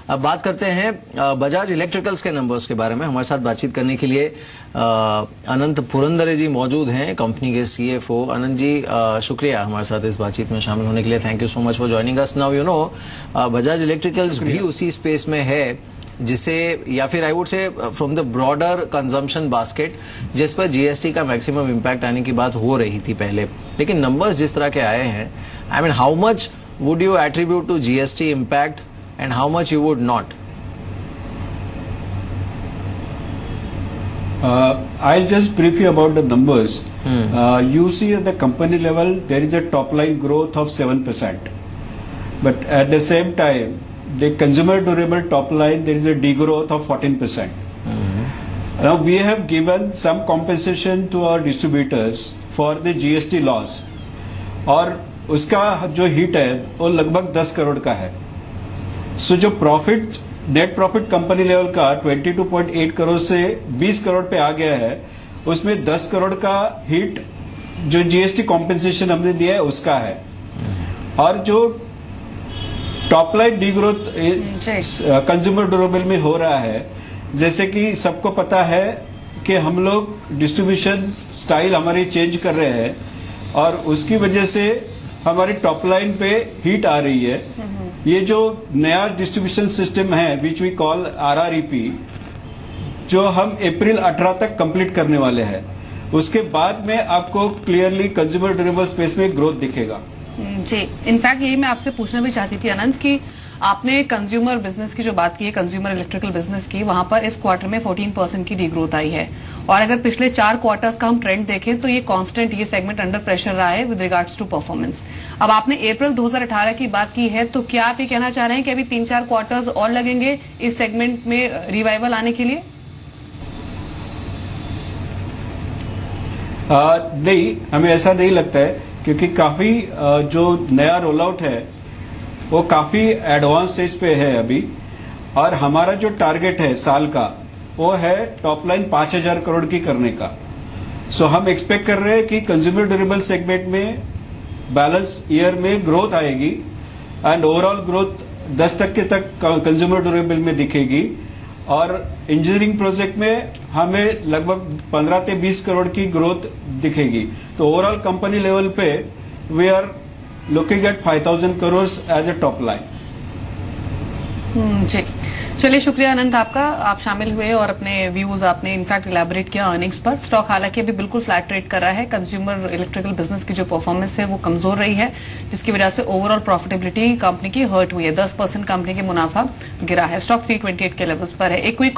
अब बात करते हैं बजाज इलेक्ट्रिकल्स के नंबर्स के बारे में। हमारे साथ बातचीत करने के लिए अनंत पुरंदरे जी मौजूद हैं, कंपनी के सीएफओ। अनंत जी, शुक्रिया हमारे साथ इस बातचीत में शामिल होने के लिए। Thank you so much for joining us. Now you know Bajaj electricals भी उसी स्पेस में है जिसे, या फिर I would say from the broader consumption basket, जिस पर जीएसटी का मैक्सिमम इम्पैक्ट आने की बात हो रही थी पहले, लेकिन नंबर्स जिस तरह के आए हैं, I mean how much would you attribute to GST impact and how much you would not? I'll just brief you about the numbers. You see at the company level there is a top line growth of 7%, but at the same time the consumer durable top line there is a degrowth of 14%. Now we have given some compensation to our distributors for the GST loss, और उसका जो hit है वो लगभग 10 करोड़ का है। सो जो profit, net profit company level का 22.8 करोड़ से 20 करोड़ पे आ गया है, उसमें 10 करोड़ का हिट जो जीएसटी कॉम्पेंसेशन हमने दिया है उसका है। और जो top line degrowth consumer durable में हो रहा है, जैसे कि सबको पता है कि हम लोग डिस्ट्रीब्यूशन स्टाइल हमारी चेंज कर रहे हैं और उसकी वजह से हमारी टॉप लाइन पे हिट आ रही है। ये जो नया डिस्ट्रीब्यूशन सिस्टम है विच वी कॉल आरआरईपी, जो हम अप्रैल 18 तक कंप्लीट करने वाले हैं, उसके बाद में आपको क्लियरली कंज्यूमर ड्यूरेबल स्पेस में ग्रोथ दिखेगा। जी, इनफैक्ट यही मैं आपसे पूछना भी चाहती थी अनंत कि आपने कंज्यूमर बिजनेस की जो बात की है, कंज्यूमर इलेक्ट्रिकल बिजनेस की, वहां पर इस क्वार्टर में 14% की डीग्रोथ आई है, और अगर पिछले 4 क्वार्टर्स का हम ट्रेंड देखें तो ये कांस्टेंट, ये सेगमेंट अंडर प्रेशर रहा है विद रिगार्ड्स टू परफॉर्मेंस। अब आपने अप्रैल 2018 की बात की है, तो क्या आप ये कहना चाह रहे हैं कि अभी 3-4 क्वार्टर्स और लगेंगे इस सेगमेंट में रिवाइवल आने के लिए? नहीं, हमें ऐसा नहीं लगता है, क्योंकि काफी जो नया रोल आउट है वो काफी एडवांस स्टेज पे है अभी, और हमारा जो टारगेट है साल का वो है टॉप लाइन 5,000 करोड़ की करने का। सो हम एक्सपेक्ट कर रहे हैं कि कंज्यूमर ड्यूरेबल सेगमेंट में बैलेंस ईयर में ग्रोथ आएगी एंड ओवरऑल ग्रोथ 10% तक कंज्यूमर ड्यूरेबल में दिखेगी, और इंजीनियरिंग प्रोजेक्ट में हमें लगभग 15 से 20 करोड़ की ग्रोथ दिखेगी। तो ओवरऑल कंपनी लेवल पे we are looking at 5,000 crore as a top line. जी, चलिए, शुक्रिया अनंत आपका, आप शामिल हुए और अपने व्यूज आपने इनफैक्ट इलैबोरेट किया अर्निंग्स पर। स्टॉक हालांकि अभी बिल्कुल फ्लैट ट्रेड कर रहा है। कंज्यूमर इलेक्ट्रिकल बिजनेस की जो परफॉर्मेंस है वो कमजोर रही है, जिसकी वजह से ओवरऑल प्रॉफिटेबिलिटी कंपनी की हर्ट हुई है। 10% कंपनी के मुनाफा गिरा है। स्टॉक 328 के लेवल्स पर है। एक क्विक